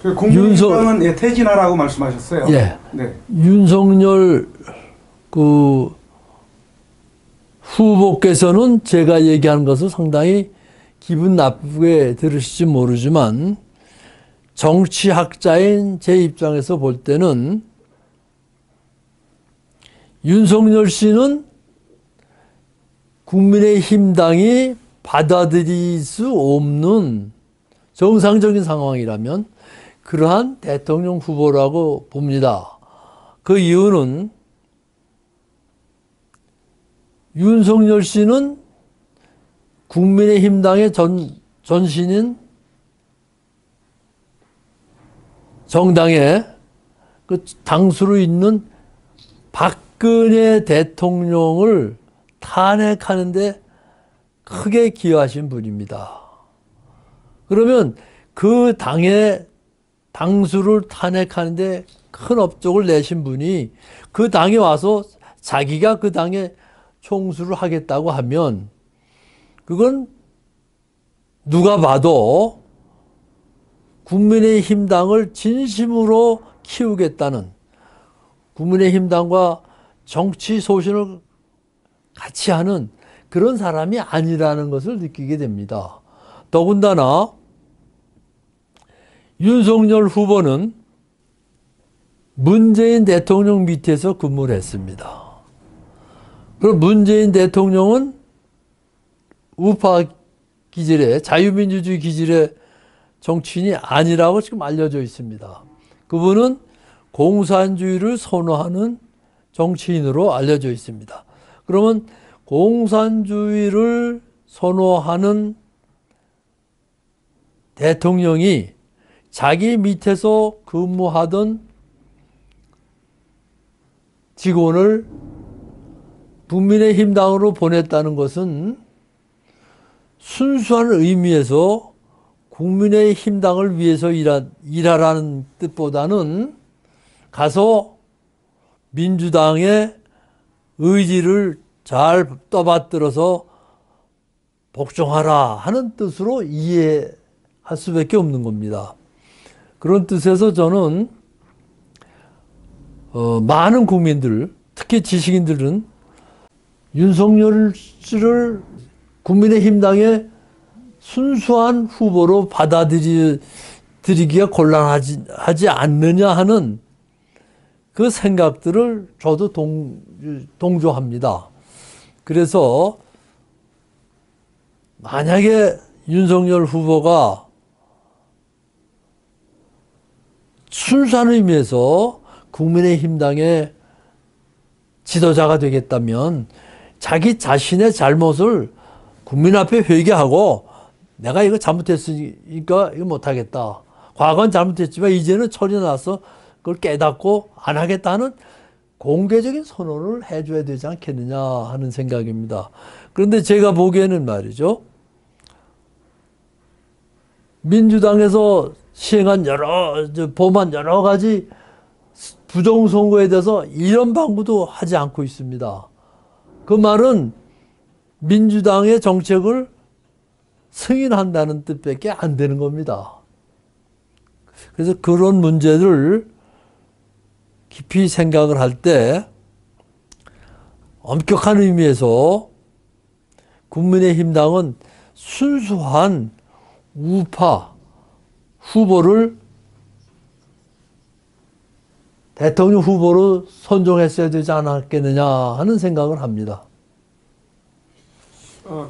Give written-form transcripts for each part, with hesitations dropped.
국민의힘당은 퇴진하라고 말씀하셨어요. 예. 네. 윤석열 후보께서는 제가 얘기하는 것을 상당히 기분 나쁘게 들으실지 모르지만 정치학자인 제 입장에서 볼 때는 윤석열 씨는 국민의힘당이 받아들일 수 없는 정상적인 상황이라면 그러한 대통령 후보라고 봅니다. 그 이유는 윤석열 씨는 국민의힘당의 전신인 정당의 그 당수로 있는 박근혜 대통령을 탄핵하는데 크게 기여하신 분입니다. 그러면 그 당의 당수를 탄핵하는데 큰 업적을 내신 분이 그 당에 와서 자기가 그 당의 총수를 하겠다고 하면 그건 누가 봐도 국민의힘당을 진심으로 키우겠다는, 국민의힘당과 정치 소신을 같이 하는 그런 사람이 아니라는 것을 느끼게 됩니다. 더군다나 윤석열 후보는 문재인 대통령 밑에서 근무를 했습니다. 그럼 문재인 대통령은 우파 기질의, 자유민주주의 기질의 정치인이 아니라고 지금 알려져 있습니다. 그분은 공산주의를 선호하는 정치인으로 알려져 있습니다. 그러면 공산주의를 선호하는 대통령이 자기 밑에서 근무하던 직원을 국민의힘당으로 보냈다는 것은 순수한 의미에서 국민의힘당을 위해서 일하라는 뜻보다는 가서 민주당의 의지를 잘 떠받들어서 복종하라 하는 뜻으로 이해할 수밖에 없는 겁니다. 그런 뜻에서 저는 많은 국민들, 특히 지식인들은 윤석열 씨를 국민의힘당의 순수한 후보로 받아들이기가 곤란하지 않느냐 하는 그 생각들을 저도 동조합니다. 그래서 만약에 윤석열 후보가 순수한 의미에서 국민의힘당의 지도자가 되겠다면 자기 자신의 잘못을 국민 앞에 회개하고 내가 이거 잘못했으니까 이거 못하겠다. 과거는 잘못했지만 이제는 철이 나서 그걸 깨닫고 안 하겠다는 공개적인 선언을 해줘야 되지 않겠느냐 하는 생각입니다. 그런데 제가 보기에는 말이죠. 민주당에서 시행한 범한 여러 가지 부정선거에 대해서 이런 방구도 하지 않고 있습니다. 그 말은 민주당의 정책을 승인한다는 뜻밖에 안 되는 겁니다. 그래서 그런 문제를 깊이 생각을 할 때 엄격한 의미에서 국민의힘당은 순수한 우파 후보를 대통령 후보로 선정했어야 되지 않았겠느냐 하는 생각을 합니다.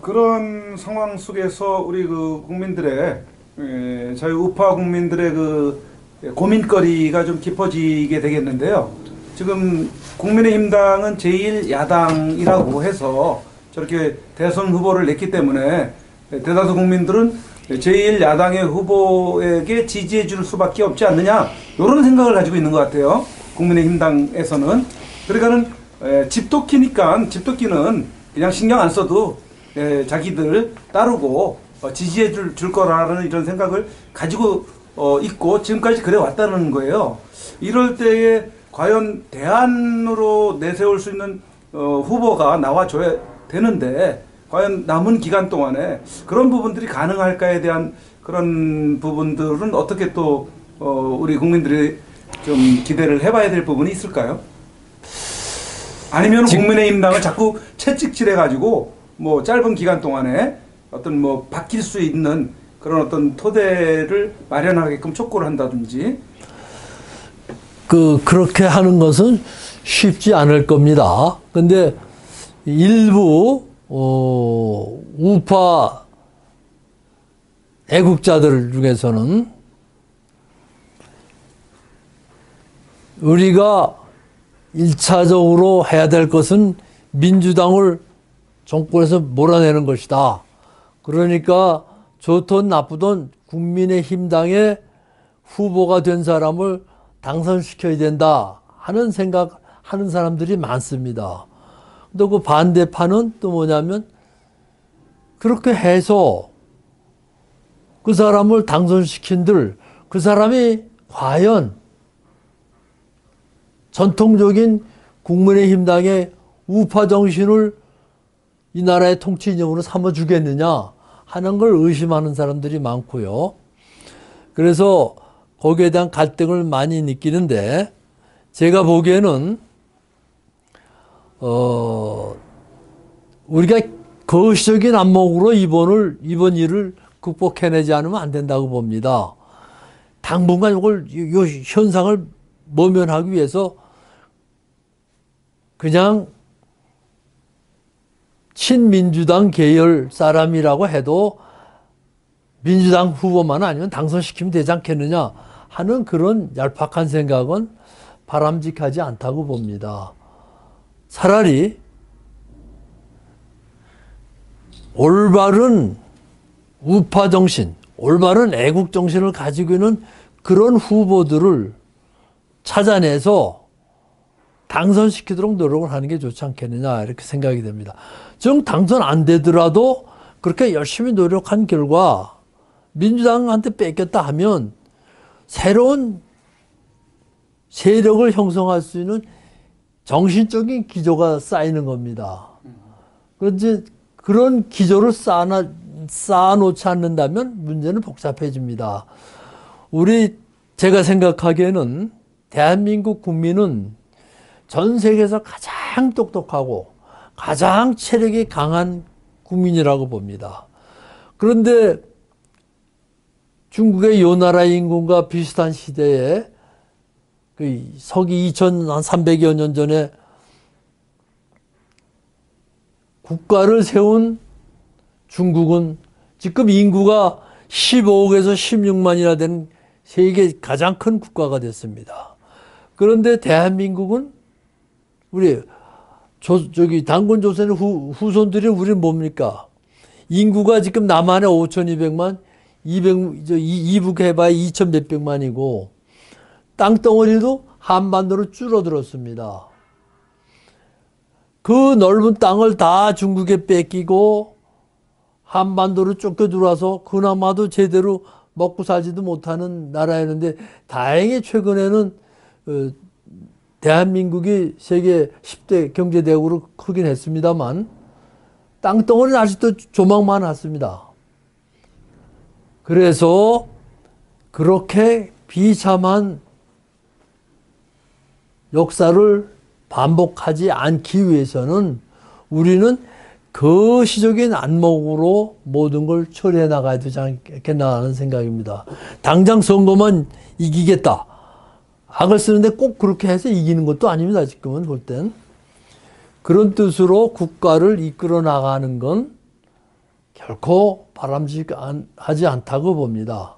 그런 상황 속에서 우리 그 국민들의 자유우파 국민들의 그 고민거리가 좀 깊어지게 되겠는데요. 지금 국민의힘당은 제1야당이라고 해서 저렇게 대선 후보를 냈기 때문에 대다수 국민들은 제1야당의 후보에게 지지해 줄 수밖에 없지 않느냐 이런 생각을 가지고 있는 것 같아요. 국민의힘당에서는. 그러니까는 집도끼는 그냥 신경 안 써도 자기들 따르고 지지해 줄 거라는 이런 생각을 가지고 있고 지금까지 그래 왔다는 거예요. 이럴 때에 과연 대안으로 내세울 수 있는 후보가 나와줘야 되는데 과연 남은 기간 동안에 그런 부분들이 가능할까에 대한 그런 부분들은 어떻게 또 우리 국민들이 좀 기대를 해봐야 될 부분이 있을까요? 아니면 국민의힘당을 자꾸 채찍질해가지고 뭐 짧은 기간 동안에 어떤 뭐 바뀔 수 있는 그런 어떤 토대를 마련하게끔 촉구를 한다든지. 그렇게 하는 것은 쉽지 않을 겁니다. 근데 일부 우파 애국자들 중에서는 우리가 1차적으로 해야 될 것은 민주당을 정권에서 몰아내는 것이다. 그러니까 좋든 나쁘든 국민의힘당의 후보가 된 사람을 당선시켜야 된다 하는 생각하는 사람들이 많습니다. 근데 그 반대파는 또 뭐냐면 그렇게 해서 그 사람을 당선시킨들 그 사람이 과연 전통적인 국민의힘당의 우파 정신을 이 나라의 통치 이념으로 삼아주겠느냐 하는 걸 의심하는 사람들이 많고요. 그래서 거기에 대한 갈등을 많이 느끼는데 제가 보기에는 우리가 거시적인 안목으로 이번 일을 극복해내지 않으면 안 된다고 봅니다. 당분간 이 현상을 모면하기 위해서 그냥 친민주당 계열 사람이라고 해도 민주당 후보만 아니면 당선시키면 되지 않겠느냐 하는 그런 얄팍한 생각은 바람직하지 않다고 봅니다. 차라리 올바른 우파 정신, 올바른 애국 정신을 가지고 있는 그런 후보들을 찾아내서 당선시키도록 노력을 하는 게 좋지 않겠느냐 이렇게 생각이 됩니다. 즉 당선 안 되더라도 그렇게 열심히 노력한 결과 민주당한테 뺏겼다 하면 새로운 세력을 형성할 수 있는 정신적인 기조가 쌓이는 겁니다. 그런지 그런 기조를 쌓아놓지 않는다면 문제는 복잡해집니다. 제가 생각하기에는 대한민국 국민은 전 세계에서 가장 똑똑하고 가장 체력이 강한 국민이라고 봅니다. 그런데 중국의 요나라 인군과 비슷한 시대에 그 서기 2300여 년 전에 국가를 세운 중국은 지금 인구가 15억에서 16만이나 되는 세계 가장 큰 국가가 됐습니다. 그런데 대한민국은 우리 단군 조선의 후손들이 우리는 뭡니까? 인구가 지금 남한에 5,200만, 이북 해봐야 2천 몇백만이고 땅덩어리도 한반도로 줄어들었습니다. 그 넓은 땅을 다 중국에 뺏기고 한반도로 쫓겨 들어와서 그나마도 제대로 먹고 살지도 못하는 나라였는데 다행히 최근에는 대한민국이 세계 10대 경제대국으로 크긴 했습니다만 땅덩어리는 아직도 조망만 했습니다. 그래서 그렇게 비참한 역사를 반복하지 않기 위해서는 우리는 거시적인 안목으로 모든 걸 처리해 나가야 되지 않겠나 하는 생각입니다. 당장 선거만 이기겠다. 악을 쓰는데 꼭 그렇게 해서 이기는 것도 아닙니다. 지금은 볼 땐. 그런 뜻으로 국가를 이끌어 나가는 건 결코 바람직하지 않다고 봅니다.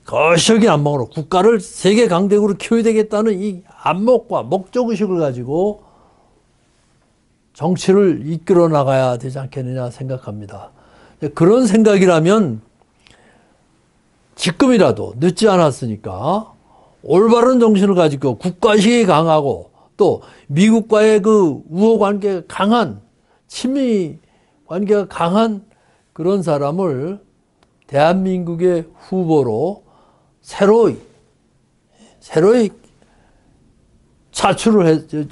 거시적인 안목으로 국가를 세계 강대국으로 키워야 되겠다는 이 안목과 목적의식을 가지고 정치를 이끌어 나가야 되지 않겠느냐 생각합니다. 그런 생각이라면 지금이라도 늦지 않았으니까 올바른 정신을 가지고 국가의식이 강하고 또 미국과의 그 우호 관계가 강한 친미 관계가 강한 그런 사람을 대한민국의 후보로 새로이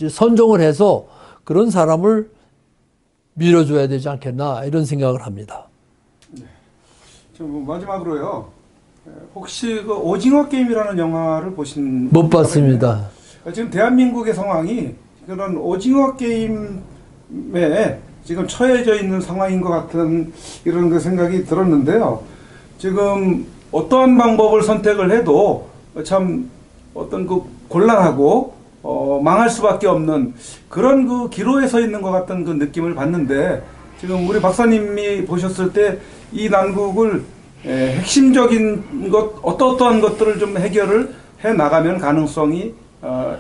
선정을 해서 그런 사람을 밀어줘야 되지 않겠나 이런 생각을 합니다. 네. 마지막으로요. 혹시 그 오징어 게임이라는 영화를 보신 못 봤습니다. 지금 대한민국의 상황이 그런 오징어 게임에 지금 처해져 있는 상황인 것 같은 이런 그 생각이 들었는데요. 지금 어떠한 방법을 선택을 해도 참 어떤 그 곤란하고 망할 수밖에 없는 그런 그 기로에 서 있는 것 같은 그 느낌을 받는데, 지금 우리 박사님이 보셨을 때 이 난국을 핵심적인 것, 어떠한 것들을 좀 해결을 해 나가면 가능성이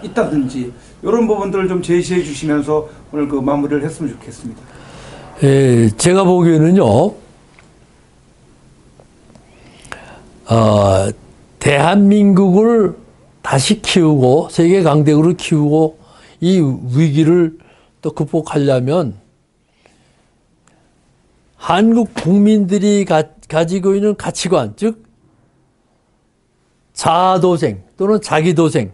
있다든지 이런 부분들을 좀 제시해 주시면서 오늘 그 마무리를 했으면 좋겠습니다. 예, 제가 보기에는요, 대한민국을 다시 키우고 세계 강대국으로 키우고 이 위기를 또 극복하려면 한국 국민들이 가지고 있는 가치관, 즉 자아도생 또는 자기도생,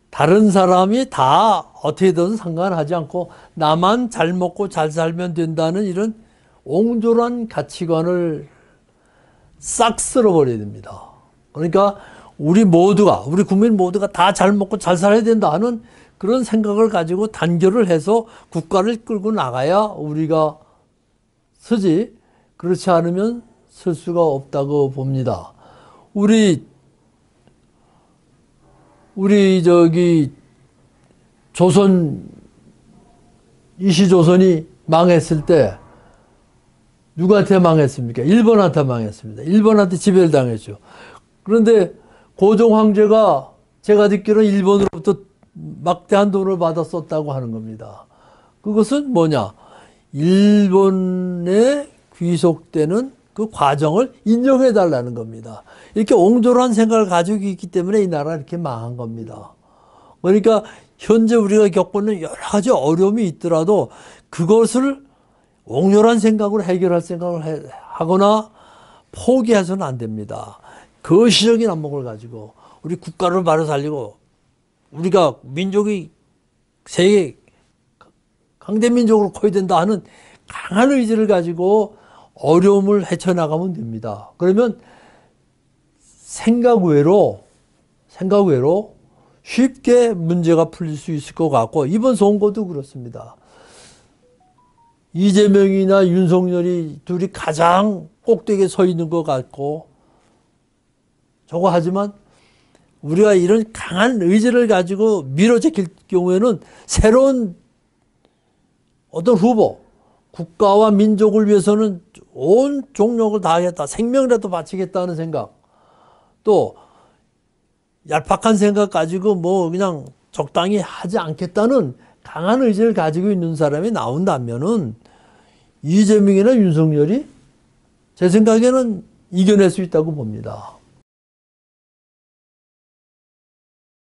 다른 사람이 다 어떻게든 상관하지 않고 나만 잘 먹고 잘 살면 된다는 이런 옹졸한 가치관을 싹 쓸어버려야 됩니다. 그러니까 우리 국민 모두가 다 잘 먹고 잘 살아야 된다는 그런 생각을 가지고 단결을 해서 국가를 끌고 나가야 우리가 서지, 그렇지 않으면 설 수가 없다고 봅니다. 우리 이시조선이 망했을 때 누구한테 망했습니까? 일본한테 망했습니다. 일본한테 지배를 당했죠. 그런데 고종 황제가 제가 듣기로는 일본으로부터 막대한 돈을 받아 썼다고 하는 겁니다. 그것은 뭐냐? 일본에 귀속되는 그 과정을 인정해 달라는 겁니다. 이렇게 옹졸한 생각을 가지고 있기 때문에 이 나라가 이렇게 망한 겁니다. 그러니까 현재 우리가 겪고 있는 여러 가지 어려움이 있더라도 그것을 옹졸한 생각으로 해결할 생각을 하거나 포기해서는 안 됩니다. 거시적인 안목을 가지고 우리 국가를 바로 살리고 우리가 민족이 세계 강대민족으로 커야 된다 하는 강한 의지를 가지고 어려움을 헤쳐나가면 됩니다. 그러면 생각 외로 쉽게 문제가 풀릴 수 있을 것 같고, 이번 선거도 그렇습니다. 이재명이나 윤석열이 둘이 가장 꼭대기에 서 있는 것 같고, 하지만 우리가 이런 강한 의지를 가지고 밀어제낄 경우에는 새로운 어떤 후보, 국가와 민족을 위해서는 온 종력을 다하겠다, 생명이라도 바치겠다는 생각, 또 얄팍한 생각 가지고 뭐 그냥 적당히 하지 않겠다는 강한 의지를 가지고 있는 사람이 나온다면은 이재명이나 윤석열이 제 생각에는 이겨낼 수 있다고 봅니다.